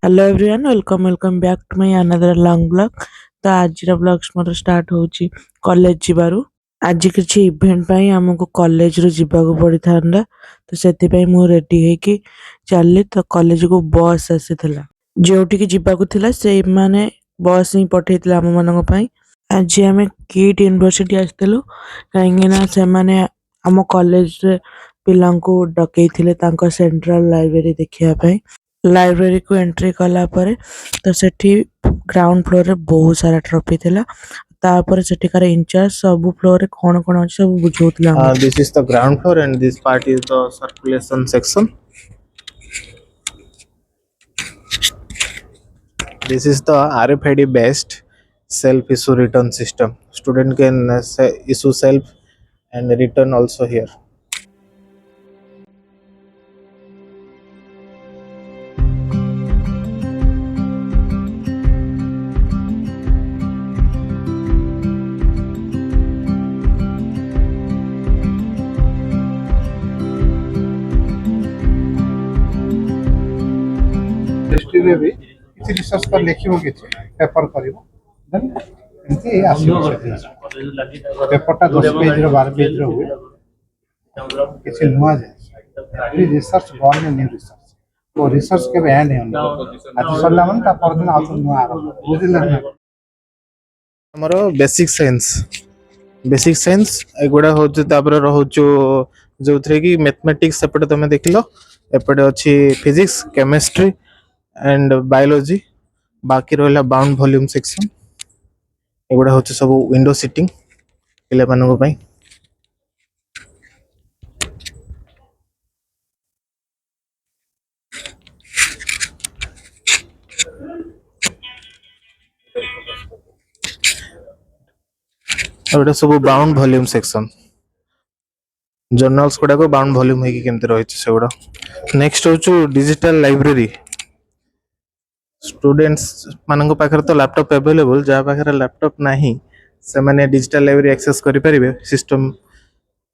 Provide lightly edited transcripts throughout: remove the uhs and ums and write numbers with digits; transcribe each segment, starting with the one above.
Hello everyone, welcome back to my another long blog. तो आज blogs मोर start होची कॉलेज जिबारु। आज किसी इवेंट पाई हमको कॉलेज रो जिबाको पड़ी थांदा, तो सेति पाई मु रेडी हे कि चलली। तो कॉलेज को बस आसीथिला, जोठी की जिबाको थिला से माने बस ही पठेइथिला हम मानक पाई। आज हमें किट यूनिवर्सिटी आस्थिलु काहेकि ना से माने हम कॉलेज रे पिलांको डकेइथिले तांको सेंट्रल लाइब्रेरी देखिया पाई। लाइब्रेरी को एंट्री कला परे तो सेठी ग्राउंड फ्लोर रे बहुत सारा ट्रॉफी थिला। तापर सेठिकार इंचार्ज सब फ्लोर रे कोन कोन अछि सब बुझौतला। This is the ground floor and this part is the circulation section. This is the RFID based self issue return system. Student can issue self and return also here. History रे भी किसी research पर लिखिबो किछि paper करिवो then एमती आसीबो पेपरटा 10 page रो 12 page रो हुए किछि नुआ जाय ये रिसर्च बॉर्न न्यू रिसर्च वो रिसर्च के एंड है आज सरला मन ता पर दिन आउत नुआ आरंभ बुझिले ना हमरो बेसिक साइंस एगुडा होचे तापर रहउचो जोथरे की मैथमेटिक्स सेपटे तमे देखिलो एपटे अछि फिजिक्स केमिस्ट्री एंड बायोलॉजी बाकी रहला बाउंड वॉल्यूम सेक्शन एगुडा होचे सब विंडो सीटिंग पिले मानको पई एगुडा सब बाउंड वॉल्यूम सेक्शन जर्नल्स गुडा को बाउंड वॉल्यूम है कि केमते रहिछ सेगुडा नेक्स्ट होचु डिजिटल लाइब्रेरी स्टूडेंट्स मानक पाखर तो लैपटॉप अवेलेबल जहाँ पाखर लैपटॉप नहीं से माने डिजिटल लाइब्रेरी एक्सेस करि परिबे सिस्टम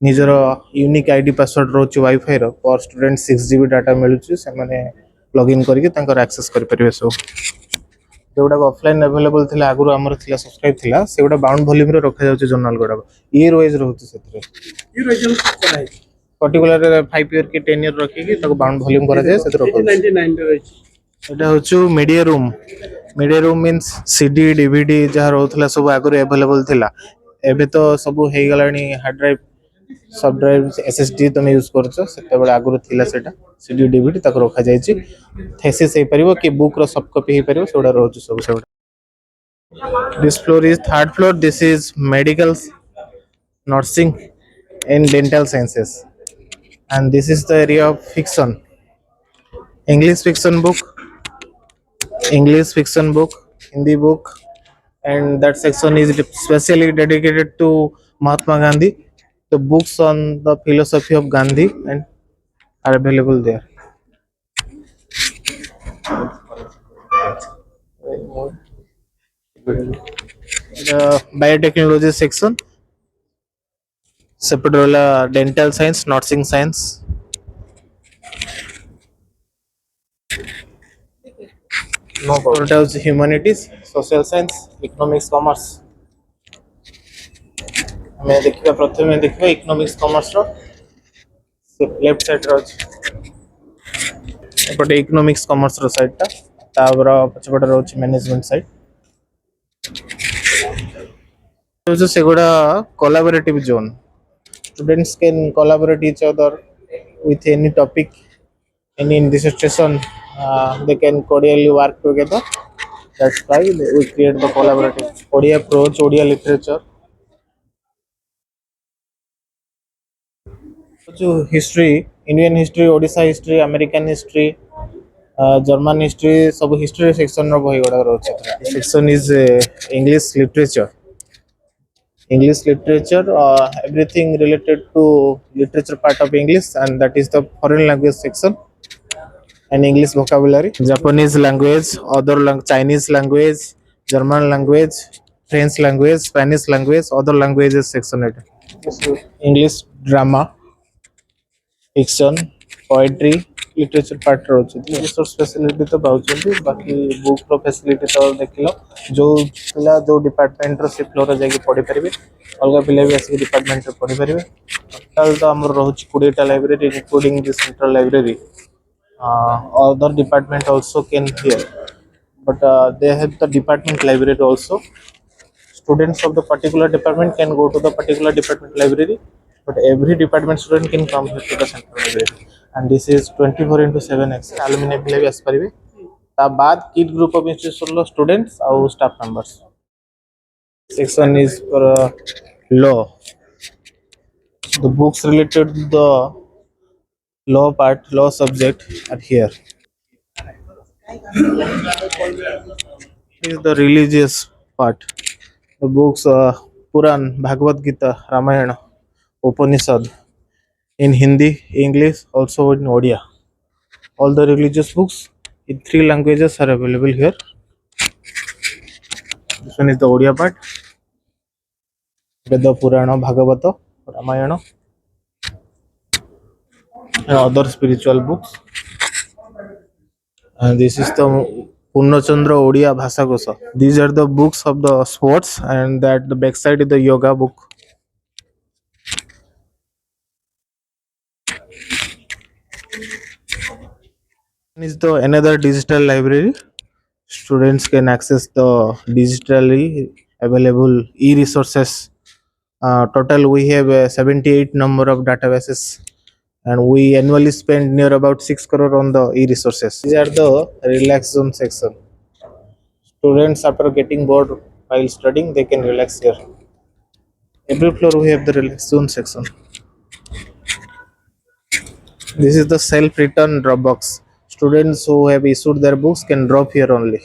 निजर यूनिक आईडी पासवर्ड रोच वाईफाई रो पर स्टूडेंट 6 जीबी डाटा मिलुची से माने लॉगिन करके तांकर एक्सेस करि परिबे सो जोडा ऑफलाइन अवेलेबल थिला आगुरो हमर थिला सब्सक्राइब थिला सेगुडा बाउंड वॉल्यूम रे रखा जाउची जर्नल गुडा ईयर वाइज रहउची सेतरे ये रीजन कोन पर्टिकुलर 5 ईयर के 10 ईयर रखी की ताको बाउंड वॉल्यूम करा जाय सेतरे 1999 रे रही एटा होचु media room means CD DVD जहाँ रहउथला सब आगुरो अवेलेबल थिला एबे तो सब हे गलानी हार्ड ड्राइव सब ड्राइव एसएसडी तुम यूज करछो सेते बेला आगुरो थिला सेटा सीडी डीवीडी तक रखा जायछि थेसिस हे परिबो कि बुक रो सब कॉपी हे परिबो सेडा रहउछु सब सेडा this floor is third floor this is medical nursing and dental sciences and this is the area of fiction English fiction book Hindi book and that section is specially dedicated to Mahatma Gandhi. The books on the philosophy of Gandhi and are available there. The biotechnology section separate dental science nursing science no problem humanities social science economics commerce हमें देखिबा प्रथमे देखिबा economics commerce रो left side रो एपटे economics commerce रो side ता तापर पछपटे रो मैनेजमेंट साइड जो सेगुडा collaborative zone students can collaborate each other with any topic any in this session they can cordially work together that's why we create the collaborative odia approach odia literature जो history Indian history Odisha history American history German history सब history section रो बही गुडा रोचे section is English literature everything related to literature part of English and that is the foreign language section and English vocabulary Japanese language Chinese language German language French language Spanish language other languages section English drama fiction poetry literature part रोचे resource facility तो पाउछंती बाकी book रो facility तो देखिलो जो पिला जो department रो से floor जाके पढ़ी परिबे अलग पिला भी आसी डिपार्टमेंट रो पढ़ी परिबे टोटल तो हमर रहउची 20 टा library including the central library other department also can hear but they have the department library also. Students of the particular department can go to the particular department library, but every department student can come here to the central library. And this is 24/7 access. Alumni भी भी आसपारिबे ता बाद KIIT group of institution लो students और staff members. Section is for law. The books related to the law part, law subject are here. Is the religious part. The books Puran, Bhagavad Gita, Ramayana, Upanishad in Hindi, English, also in Odia. All the religious books in 3 languages are available here. This one is the Odia part. Veda, Purana, Bhagavata, Ramayana, and other spiritual books. And this is the Purnachandra Odia Bhasa Kosa. These are the books of the sports, and that the backside is the yoga book. Is the another digital library. Students can access the digitally available e-resources. Total we have 78 number of databases, and we annually spend near about 6 crore on the e-resources. These are the relax zone section. Students after getting bored while studying, they can relax here. Every floor we have the relax zone section. This is the self-return drop box. Students who have issued their books can drop here only.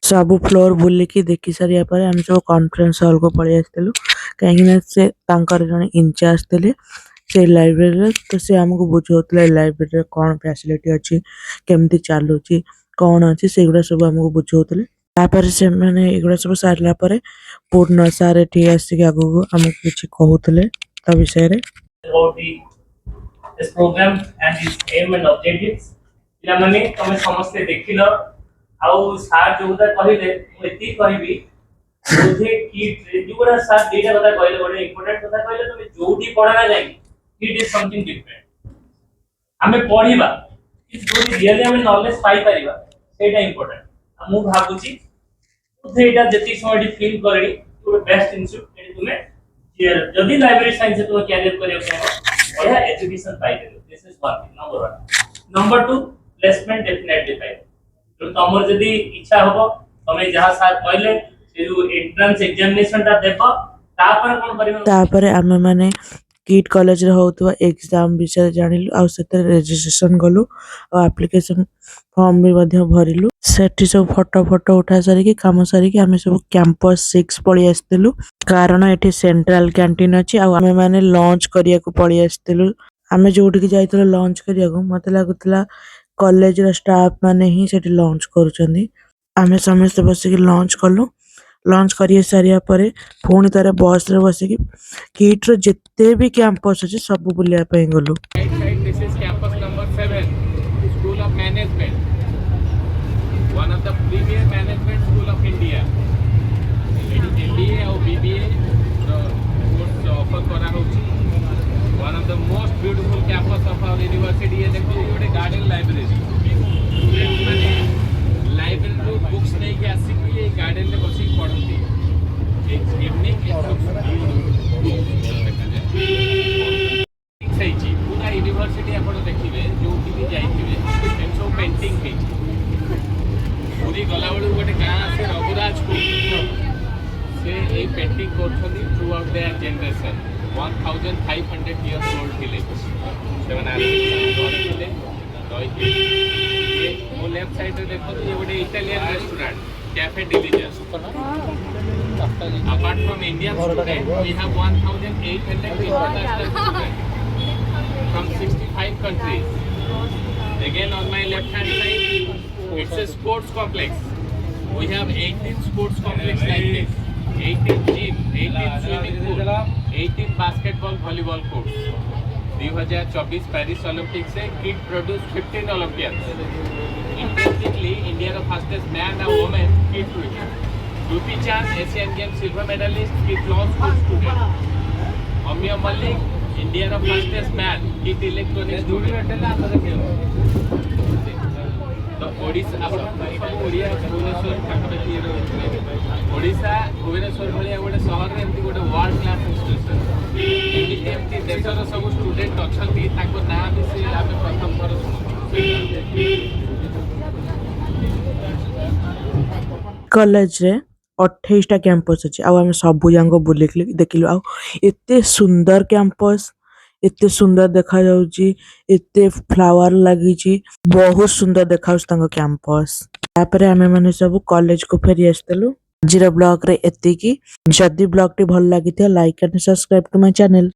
ସବୁ floor ବୁଲିକି ଦେଖି ସାରିବା ପରେ ଆମେ ସବୁ conference ହଲକୁ ପଳେଇ ଆସିଥିଲୁ କାହିଁକିନା ସେ ତାଙ୍କର ଜଣେ ଇନଚାର୍ଜ ଥିଲେ ସେ ଲାଇବ୍ରେରୀରେ ତ ସେ ଆମକୁ ବୁଝାଉଥିଲେ ଲାଇବ୍ରେରୀରେ କ'ଣ ଫ୍ୟାସିଲିଟି ଅଛି କେମିତି ଚାଲୁଛି କ'ଣ ଅଛି ସେଗୁଡ଼ା ସବୁ ଆମକୁ ବୁଝାଉଥିଲେ ତାପରେ ସେମାନେ ଏଗୁଡ଼ା ସବୁ ସାରିଲା ପରେ ପୂର୍ଣ୍ଣ ସାର୍ ଏଠି ଆସିକି ଆଗକୁ ଆମକୁ କିଛି କହୁଥିଲେ ତା ବିଷୟରେ about this program and its aim and objectives. ପିଲାମାନେ ତମେ ସମସ୍ତେ ଦେଖିଲ ଆଉ ସାର୍ ଯୋଉଟା କହିଲେ ମୁଁ ଏତିକି କହିବି ବୋଧେ କିଟ୍ ଯୋଉଟା ସାର୍ ଦିଟା କଥା କହିଲେ ଗୋଟେ ଇମ୍ପୋର୍ଟାଣ୍ଟ କଥା କହିଲେ ତମେ ଯୋଉଠି ପଢା ନା ଯାଇକି କିଟ୍ ଇଜ ସମଥିଙ୍ଗ ଡିଫରେଣ୍ଟ ଆମେ ପଢିବା ଯୋଉଠି ରିଅଲି ଆମେ ନଲେଜ ପାଇପାରିବା ସେଇଟା ଇମ୍ପୋର୍ଟାଣ୍ଟ ଆଉ ମୁଁ ଭାବୁଛି ବୋଧେ ଏଇଟା ଯେତିକି ସମୟ ଏଠି ଫିଲ୍ କରିବି ଗୋଟେ ବେଷ୍ଟ ଇନଷ୍ଟିଚ୍ୟୁଟ୍ ଏଠି ତୁମେ ଯଦି ଲାଇବ୍ରେରୀ ସାଇନ୍ସ ତୁମେ କ୍ୟାରିୟର କରିବାକୁ ଚାହିଁବ ବଢିଆ ଏଜୁକେସନ ପାଇପାରିବ this is one thing number 1 number 2 placement definitely पाइब तो तमर जदी इच्छा होबो तमे जहां साथ कहले से जो एंट्रेंस एग्जामिनेशन ता देबो तापर कोन करिवो तापर आमे माने किट कॉलेज रे होतवा एग्जाम विषय जानिलु आ सेते रजिस्ट्रेशन गलु आ एप्लीकेशन फॉर्म भी मध्य भरिलु सेठी सब फोटो उठा सारी की काम सारी की आमे सब कैंपस 6 पळी आस्तिलु कारण एठी सेंट्रल कैंटीन अछि आ आमे माने लॉन्च करिया को पळी आस्तिलु आमे जोठी की जाइतलो लॉन्च करिया को मते लागुतला कॉलेज रा स्टाफ माने ही सेठी लॉन्च करूचंदी आमे समस्त बसी की लॉन्च करलु लॉन्च करिए सारिया परे पुणी तारे बस रे बसी की किट रो जत्ते भी कैंपस अछि सब बुलिया पई गलु This is campus number 7, School of Management, one of the premier management school of India. MBA और BBA course offer करा होची. One of the most beautiful campus of our university है देखो ये ଗୋଟେ garden library. माने library रो books नहीं के आसी की ये garden रे बसी पढ़ती. एक evening it looks beautiful. सही पूरा यूनिवर्सिटी आपण देखिबे जोटी भी जाइथिबे एम सब पेंटिंग हे पूरी गला बळू गोटे गां से रघुराजपुर से ए पेंटिंग करछथि throughout their generation 1500 years old थिले सेवन थिले वो लेफ्ट साइड रे देखो ये गोटे Italian restaurant cafe delicious apart from Indian students we have 1800 international students from 65 countries. Again on my left hand side, it's a sports complex. We have 18 sports complex like this. 18 gym, 18 swimming pool, 18 basketball, volleyball courts. 2024 Paris Olympic से KIIT produce 15 Olympians. Interestingly India रो fastest man and women KIIT produce यूपी चांद Asian game silver medallist KIIT law school student. Amiya Malik India रो fastest man KIIT electronic student. तो ओडिशा ओडिया भुवनेश्वर पाखापाखि ओडिशा भुवनेश्वर भाया गोटे सहर में एमती गोटे वर्ल्ड क्लास इंस्टीट्यूशन एमती एमती देशर सब स्टूडेंट अच्छा ना भी से आम प्रथम थर कॉलेज रे 28टा कैंपस अछि आ हम सब जांगो बुलिकली देखिलु आ एते सुंदर कैंपस एते सुंदर देखा जाउची एते फ्लावर लागिची बहुत सुंदर देखाउछ तांको कैंपस तापरे हमें माने सब कॉलेज को फेरी आस्तलु आजिर ब्लॉग रे एते की जदी ब्लॉग टी भल लागिते like and subscribe to my channel.